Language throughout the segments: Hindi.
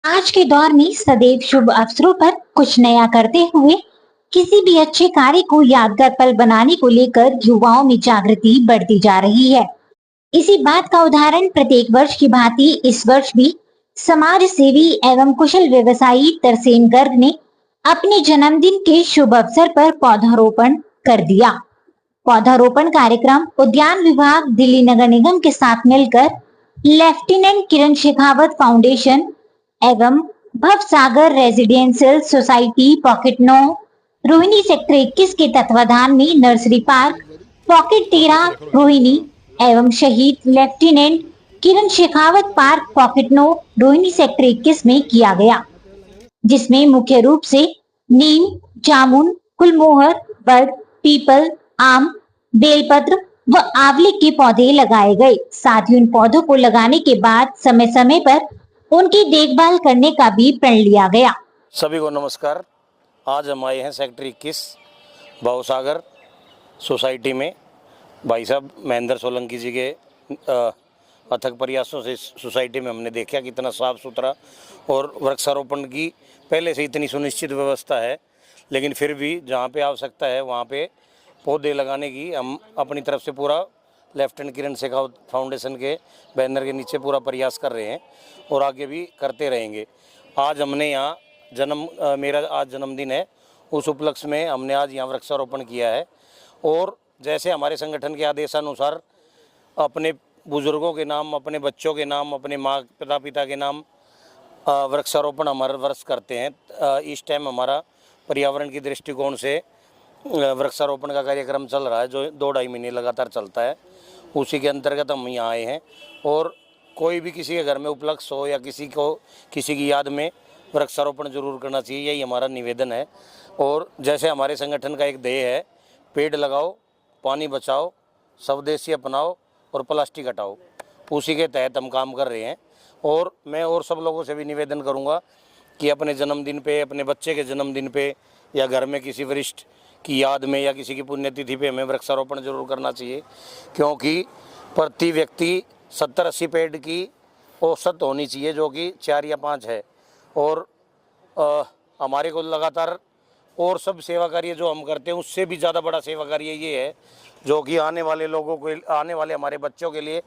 आज के दौर में सदैव शुभ अवसरों पर कुछ नया करते हुए किसी भी अच्छे कार्य को यादगार पल बनाने को लेकर युवाओं में जागृति बढ़ती जा रही है। इसी बात का उदाहरण प्रत्येक वर्ष की भांति इस वर्ष भी समाज सेवी एवं कुशल व्यवसायी तरसेम गर्ग ने अपने जन्मदिन के शुभ अवसर पर पौधारोपण कर दिया। पौधारोपण कार्यक्रम उद्यान विभाग, दिल्ली नगर निगम के साथ मिलकर लेफ्टिनेंट किरण शेखावत फाउंडेशन एवं भवसागर residential society pocket 9 Rohini sector 21 के तत्वाधान में नर्सरी पार्क पॉकेट 13 रोहिणी एवं शहीद lieutenant Kiran Shekhawat park pocket 9 Rohini sector 21 में किया गया, जिसमें मुख्य रूप से नीम, जामुन, गुलमोहर, बड़, पीपल, आम, बेलपत्र व आंवले के पौधे लगाए गए। साथ ही उन पौधों को लगाने के बाद समय समय पर उनकी देखभाल करने का भी प्रण लिया गया। सभी को नमस्कार। आज हम आए हैं सेक्टर 21 भवसागर सोसाइटी में। भाई साहब महेंद्र सोलंकी जी के अथक प्रयासों से सोसाइटी में हमने देखा कि इतना साफ़ सुथरा और वृक्षारोपण की पहले से इतनी सुनिश्चित व्यवस्था है, लेकिन फिर भी जहाँ पे आवश्यकता है वहाँ पे पौधे लगाने की हम अपनी तरफ से पूरा लेफ्टिनेंट किरण शेखावत फाउंडेशन के बैनर के नीचे पूरा प्रयास कर रहे हैं और आगे भी करते रहेंगे। आज हमने यहाँ मेरा आज जन्मदिन है, उस उपलक्ष्य में हमने आज यहाँ वृक्षारोपण किया है। और जैसे हमारे संगठन के आदेशानुसार अपने बुजुर्गों के नाम, अपने बच्चों के नाम, अपने माँ पिता के नाम वृक्षारोपण हमारे वर्ष करते हैं। इस टाइम हमारा पर्यावरण की दृष्टिकोण से वृक्षारोपण का कार्यक्रम चल रहा है जो 2-2.5 महीने लगातार चलता है। उसी के अंतर्गत हम यहाँ आए हैं और कोई भी किसी के घर में उपलक्ष्य हो या किसी की याद में वृक्षारोपण जरूर करना चाहिए, यही हमारा निवेदन है। और जैसे हमारे संगठन का एक ध्येय है, पेड़ लगाओ, पानी बचाओ, स्वदेशी अपनाओ और प्लास्टिक हटाओ, उसी के तहत हम काम कर रहे हैं। और मैं और सब लोगों से भी निवेदन करूंगा कि अपने जन्मदिन पे, अपने बच्चे के जन्मदिन पे या घर में किसी वरिष्ठ की याद में या किसी की पुण्यतिथि पे हमें वृक्षारोपण जरूर करना चाहिए, क्योंकि प्रति व्यक्ति 70-80 पेड़ की औसत होनी चाहिए, जो कि 4 या 5 है। और हमारे को लगातार और सब सेवा कार्य जो हम करते हैं उससे भी ज़्यादा बड़ा सेवा कार्य ये है, जो कि आने वाले लोगों को, आने वाले हमारे बच्चों के लिए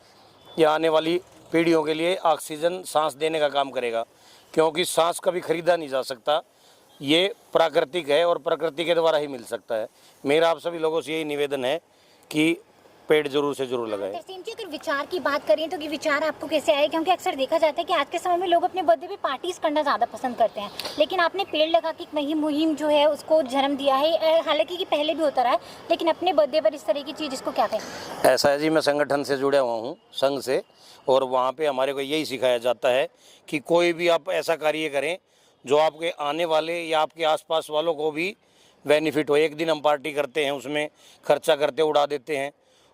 या आने वाली पीढ़ियों के लिए ऑक्सीजन सांस देने का काम करेगा, क्योंकि सांस कभी खरीदा नहीं जा सकता, ये प्राकृतिक है और प्रकृति के द्वारा ही मिल सकता है। मेरा आप सभी लोगों से यही निवेदन है कि पेड़ जरूर से जरूर लगाएं। तरसेम जी, अगर विचार की बात करें तो ये विचार आपको कैसे आए? क्योंकि अक्सर देखा जाता है कि आज के समय में लोग अपने बर्थडे पे पार्टीज करना ज़्यादा पसंद करते हैं, लेकिन आपने पेड़ लगा के एक मुहिम जो है उसको जन्म दिया है। हालांकि कि पहले भी होता रहा है, लेकिन अपने बर्थडे पर इस तरह की चीज़, इसको क्या कहें? ऐसा है जी, मैं संगठन से जुड़ा हुआ हूँ, संघ से, और वहाँ पर हमारे को यही सिखाया जाता है कि कोई भी आप ऐसा कार्य करें जो आपके आने वाले या आपके आसपास वालों को भी बेनिफिट हो। एक दिन हम पार्टी करते हैं, उसमें खर्चा करते उड़ा देते हैं,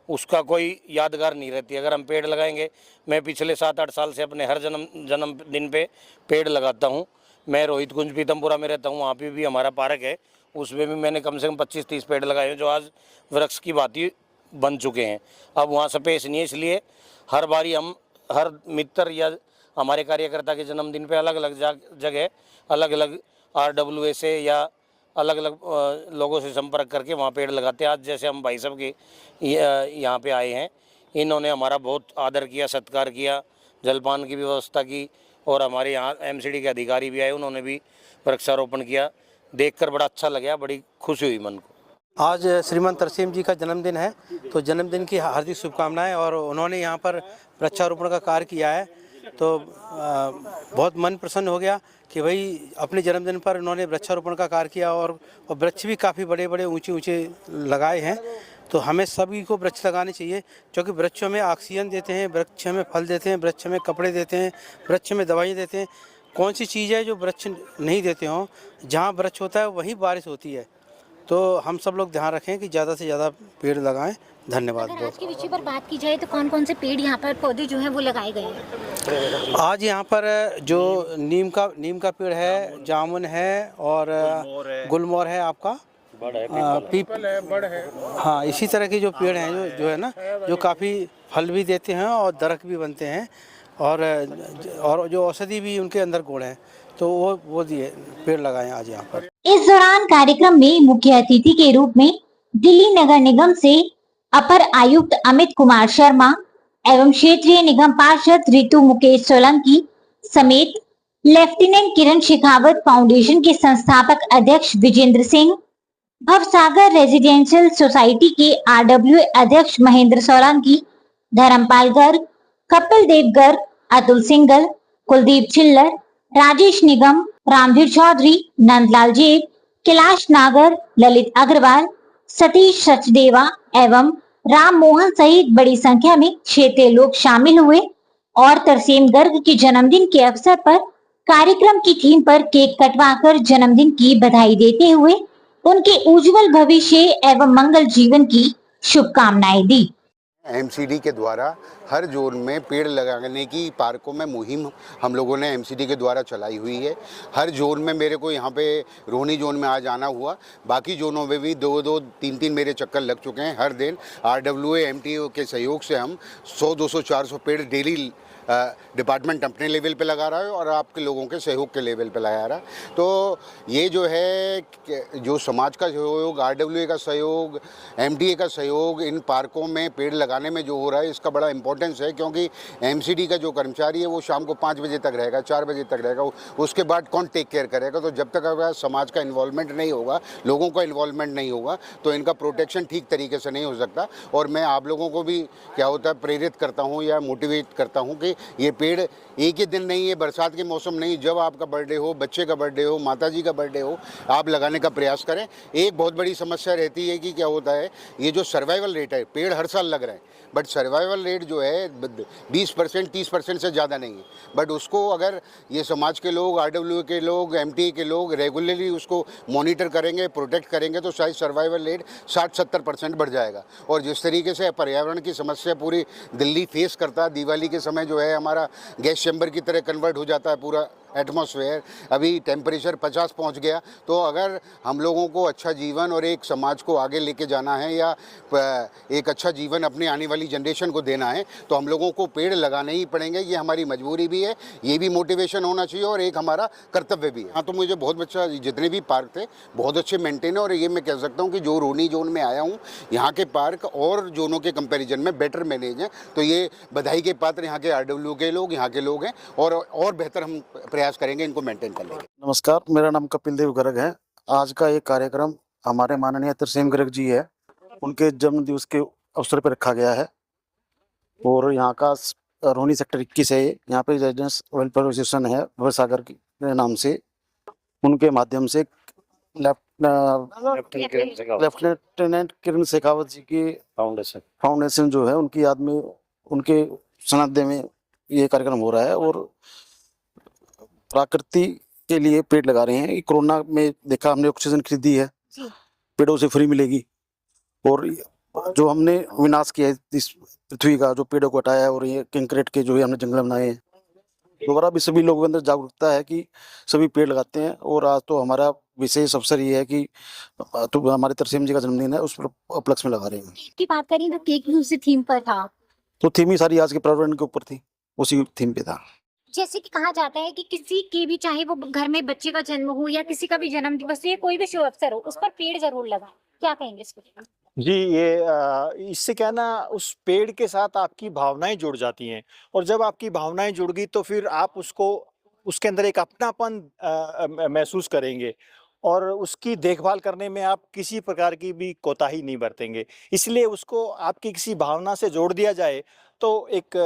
उसका कोई यादगार नहीं रहती। अगर हम पेड़ लगाएंगे, मैं पिछले 7-8 साल से अपने हर जन्मदिन पे पेड़ लगाता हूँ। मैं रोहित कुंज पीतमपुरा में रहता हूँ, वहाँ पे भी हमारा पार्क है, उसमें भी मैंने कम से कम 25-30 पेड़ लगाए हैं जो आज वृक्ष की भांति बन चुके हैं। अब वहाँ स्पेस नहीं है, इसलिए हर बारी हम हर मित्र या हमारे कार्यकर्ता के जन्मदिन पे अलग अलग जगह अलग अलग RWA से या अलग अलग लोगों से संपर्क करके वहाँ पेड़ लगाते हैं। आज जैसे हम भाई साहब के यहाँ पे आए हैं, इन्होंने हमारा बहुत आदर किया, सत्कार किया, जलपान की व्यवस्था की, और हमारे यहाँ MCD के अधिकारी भी आए, उन्होंने भी वृक्षारोपण किया। देखकर बड़ा अच्छा लगा, बड़ी खुशी हुई मन को। आज श्रीमान तरसेम जी का जन्मदिन है, तो जन्मदिन की हार्दिक शुभकामनाएं। और उन्होंने यहाँ पर वृक्षारोपण का कार्य किया है, तो बहुत मन प्रसन्न हो गया कि भाई अपने जन्मदिन पर उन्होंने वृक्षारोपण का कार्य किया। और वृक्ष भी काफ़ी बड़े बड़े ऊंचे ऊंचे लगाए हैं। तो हमें सभी को वृक्ष लगाने चाहिए, क्योंकि वृक्षों में ऑक्सीजन देते हैं, वृक्ष में फल देते हैं, वृक्ष में कपड़े देते हैं, वृक्ष में दवाई देते हैं। कौन सी चीज़ है जो वृक्ष नहीं देते हों? जहाँ वृक्ष होता है वहीं बारिश होती है। तो हम सब लोग ध्यान रखें कि ज़्यादा से ज़्यादा पेड़ लगाएं। धन्यवाद। अगर आज के विषय पर बात की जाए तो कौन कौन से पेड़ यहाँ पर, पौधे जो हैं वो लगाए गए हैं? आज यहाँ पर जो नीम का पेड़ है, जामुन है और गुलमोहर है, आपका पीपल है, बड़ है। हाँ, इसी तरह के जो पेड़ हैं जो है ना, जो काफ़ी फल भी देते हैं और दरख्त भी बनते हैं। और जो औषधि भी उनके अंदर गुण है, तो वो दिए पेड़ लगाए आज यहाँ पर। इस दौरान कार्यक्रम में मुख्य अतिथि के रूप में दिल्ली नगर निगम से अपर आयुक्त अमित कुमार शर्मा एवं क्षेत्रीय निगम पार्षद ऋतु मुकेश सोलंकी समेत लेफ्टिनेंट किरण शेखावत फाउंडेशन के संस्थापक अध्यक्ष विजेंद्र सिंह, भवसागर रेजिडेंशियल सोसाइटी के आरडब्ल्यू अध्यक्ष महेंद्र सोलंकी, धर्मपाल गर्ग, कपिल देव गर्ग, अतुल सिंगल, कुलदीप चिल्लर, राजेश निगम, रामवीर चौधरी, नंदलाल जेब, कैलाश नागर, ललित अग्रवाल, सतीश सचदेवा एवं राम मोहन सहित बड़ी संख्या में क्षेत्रीय लोग शामिल हुए और तरसेम गर्ग के जन्मदिन के अवसर पर कार्यक्रम की थीम पर केक कटवाकर जन्मदिन की बधाई देते हुए उनके उज्जवल भविष्य एवं मंगल जीवन की शुभकामनाएं दी। एमसीडी के द्वारा हर जोन में पेड़ लगाने की पार्कों में मुहिम हम लोगों ने एमसीडी के द्वारा चलाई हुई है। हर जोन में मेरे को यहाँ पे रोहिणी जोन में आज आना हुआ, बाकी जोनों में भी 2-2, 3-3 मेरे चक्कर लग चुके हैं। हर दिन आरडब्ल्यूए एमटीओ के सहयोग से हम 100, 200, 400 पेड़ डेली डिपार्टमेंट अपने लेवल पे लगा रहा है और आपके लोगों के सहयोग के लेवल पे लगा रहा है। तो ये जो है जो समाज का सहयोग, आरडब्ल्यूए का सहयोग, एमडीए का सहयोग इन पार्कों में पेड़ लगाने में जो हो रहा है इसका बड़ा इंपॉर्टेंस है, क्योंकि एमसीडी का जो कर्मचारी है वो शाम को 5 बजे तक रहेगा, 4 बजे तक रहेगा, उसके बाद कौन टेक केयर करेगा। तो जब तक अगर समाज का इन्वॉल्वमेंट नहीं होगा, लोगों का इन्वॉल्वमेंट नहीं होगा, तो इनका प्रोटेक्शन ठीक तरीके से नहीं हो सकता। और मैं आप लोगों को भी क्या होता है प्रेरित करता हूँ या मोटिवेट करता हूँ कि ये पेड़ एक ही दिन नहीं है, बरसात के मौसम नहीं, जब आपका बर्थडे हो, बच्चे का बर्थडे हो, माताजी का बर्थडे हो, आप लगाने का प्रयास करें। एक बहुत बड़ी समस्या रहती है कि क्या होता है, ये जो सर्वाइवल रेट है, पेड़ हर साल लग रहे हैं बट सर्वाइवल रेट जो है 20%, 30% से ज़्यादा नहीं है। बट उसको अगर ये समाज के लोग, आरडब्ल्यू के लोग, एमटी के लोग रेगुलरली उसको मॉनिटर करेंगे, प्रोटेक्ट करेंगे, तो शायद सर्वाइवल रेट 60-70% बढ़ जाएगा। और जिस तरीके से पर्यावरण की समस्या पूरी दिल्ली फेस करता है, दिवाली के समय जो है हमारा गैस चैम्बर की तरह कन्वर्ट हो जाता है पूरा एटमॉस्फेयर, अभी टेम्परेचर 50 पहुंच गया। तो अगर हम लोगों को अच्छा जीवन और एक समाज को आगे लेके जाना है या एक अच्छा जीवन अपने आने वाली जनरेशन को देना है, तो हम लोगों को पेड़ लगाने ही पड़ेंगे। ये हमारी मजबूरी भी है, ये भी मोटिवेशन होना चाहिए और एक हमारा कर्तव्य भी है। हाँ, तो मुझे बहुत अच्छा, जितने भी पार्क थे बहुत अच्छे मेंटेन है और ये मैं कह सकता हूँ कि जो रोनी जोन में आया हूँ, यहाँ के पार्क और जोनों के कंपेरिजन में बेटर मैनेज हैं। तो ये बधाई के पात्र यहाँ के आरडब्ल्यू के लोग, यहाँ के लोग हैं और बेहतर हम प्रयास करेंगे इनको मेंटेन करने के। नमस्कार, मेरा नाम कपिल देव गर्ग है। आज का ये कार्यक्रम हमारे माननीय तरसेम गर्ग जी है, उनके जन्म दिवस के अवसर पर रखा गया है और यहाँ का रोहिणी सेक्टर 21 है। यहाँ पे रेजिडेंस वेलफेयर एसोसिएशन है भवसागर के नाम से, उनके माध्यम से लेफ्टिनेंट किरण शेखावत जी की फाउंडेशन जो है उनकी याद में, उनके सनाध्य में ये कार्यक्रम हो रहा है और प्रकृति के लिए पेड़ लगा रहे हैं। कोरोना में देखा हमने, ऑक्सीजन खरीदी है, पेड़ों से फ्री मिलेगी। और जो हमने विनाश किया है इस पृथ्वी का, जो पेड़ों को हटाया है और ये कंक्रीट के जो है हमने जंगल बनाए हैं, दोबारा भी सभी लोगों के अंदर जागरूकता है कि सभी पेड़ लगाते हैं। और आज तो हमारा विशेष अवसर ये है कि तो हमारे तरसेम जी का जन्मदिन है, उस पर उपलक्ष्य में लगा रहे हैं। की बात करें तो केक भी उसी थीम पर था, तो थीम ही सारी आज के पर्यावरण के ऊपर थी, उसी थीम पे था। जैसे कि कहा जाता है कि किसी के भी, चाहे वो घर में बच्चे का जन्म हो या किसी का भी जन्म दिवस हो या कोई भी शुभ अवसर हो, उस पर पेड़ जरूर लगाएं। क्या कहेंगे इस पर? जी, ये इससे क्या ना, उस पेड़ के साथ आपकी भावनाएं जुड़ जाती हैं और जब आपकी भावनाएं जुड़ गई तो फिर आप उसको, उसके अंदर एक अपनापन महसूस करेंगे और उसकी देखभाल करने में आप किसी प्रकार की भी कोताही नहीं बरतेंगे। इसलिए उसको आपकी किसी भावना से जोड़ दिया जाए तो एक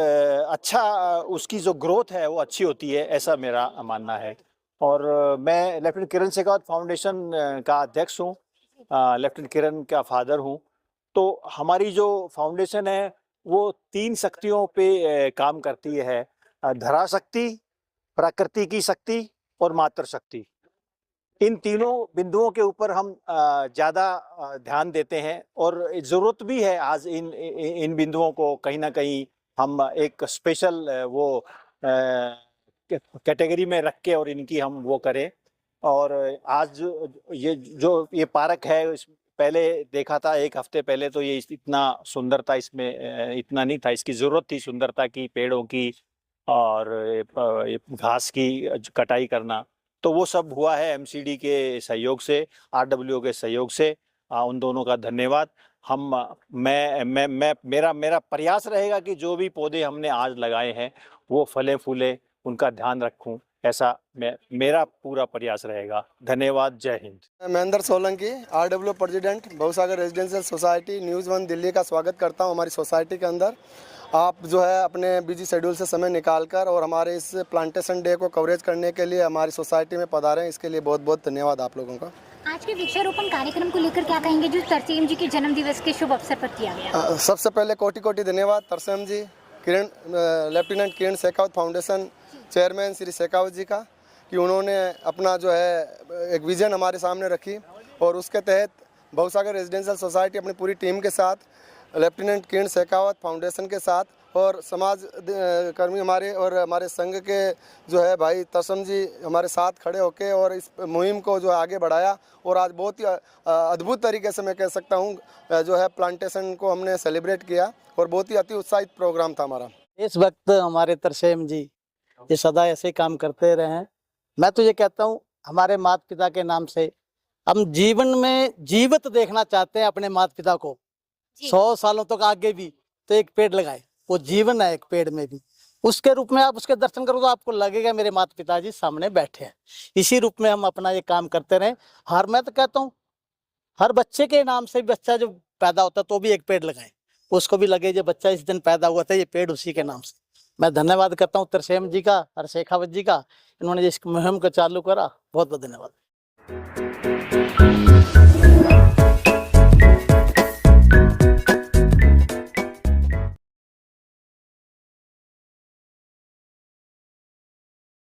अच्छा उसकी जो ग्रोथ है वो अच्छी होती है, ऐसा मेरा मानना है। और मैं लेफ्टिनेंट किरण शेखावत फाउंडेशन का अध्यक्ष हूँ, लेफ्टिनेंट किरण का फादर हूँ। तो हमारी जो फाउंडेशन है वो 3 शक्तियों पे काम करती है, धरा शक्ति, प्रकृति की शक्ति और मातृ शक्ति। इन तीनों बिंदुओं के ऊपर हम ज़्यादा ध्यान देते हैं और ज़रूरत भी है आज इन बिंदुओं को कहीं ना कहीं हम एक स्पेशल वो कैटेगरी में रख के और इनकी हम वो करें। और आज ये पार्क है, पहले देखा था 1 हफ्ते पहले तो ये इतना सुंदर था, इसमें इतना नहीं था, इसकी ज़रूरत थी सुंदरता की, पेड़ों की, और ये घास की कटाई करना, तो वो सब हुआ है एमसीडी के सहयोग से, आरडब्ल्यू के सहयोग से। उन दोनों का धन्यवाद। हम मैं मेरा प्रयास रहेगा कि जो भी पौधे हमने आज लगाए हैं वो फले फूले, उनका ध्यान रखूं, ऐसा मेरा पूरा प्रयास रहेगा। धन्यवाद। जय हिंद। Mahendra Solanki, RW president, Bahusagar residential society, news 1 Delhi का स्वागत करता हूं हमारी सोसाइटी के अंदर। आप जो है अपने बिजी शेड्यूल से समय निकालकर और हमारे इस प्लांटेशन डे को कवरेज करने के लिए हमारी सोसाइटी में पधारे हैं, इसके लिए बहुत बहुत धन्यवाद आप लोगों का। आज के वृक्षारोपण कार्यक्रम को लेकर क्या कहेंगे जो तरसेम जी के जन्म दिवस के शुभ अवसर पर किया गया? सबसे पहले कोटि कोटि धन्यवाद तरसेम जी, lieutenant Kiran Shekhawat foundation chairman Shri Shekhawat जी का, कि उन्होंने अपना जो है एक विज़न हमारे सामने रखी और उसके तहत बहुसागर रेजिडेंशियल सोसाइटी अपनी पूरी टीम के साथ, लेफ्टिनेंट किरण शेखावत फाउंडेशन के साथ और समाज कर्मी हमारे और हमारे संघ के जो है भाई तरसम जी हमारे साथ खड़े होके और इस मुहिम को जो है आगे बढ़ाया। और आज बहुत ही अद्भुत तरीके से मैं कह सकता हूँ जो है प्लांटेशन को हमने सेलिब्रेट किया और बहुत ही अति उत्साहित प्रोग्राम था हमारा। इस वक्त हमारे तरसेम जी ये सदा ऐसे काम करते रहे हैं। मैं तो ये कहता हूँ हमारे माता पिता के नाम से हम जीवन में जीवित देखना चाहते हैं अपने माता पिता को 100 सालों तक आगे भी, तो एक पेड़ लगाए, वो जीवन है एक पेड़ में भी। उसके रूप में आप उसके दर्शन करो तो आपको लगेगा मेरे माता पिताजी सामने बैठे हैं। इसी रूप में हम अपना ये काम करते रहे। मैं तो कहता हूँ हर बच्चे के नाम से बच्चा जो पैदा होता है तो भी एक पेड़ लगाए, उसको भी लगे जो बच्चा इस दिन पैदा हुआ था ये पेड़ उसी के नाम से। मैं धन्यवाद करता हूँ तरसेम जी का और शेखावत जी का, इन्होंने इस मुहिम को चालू करा। बहुत बहुत धन्यवाद।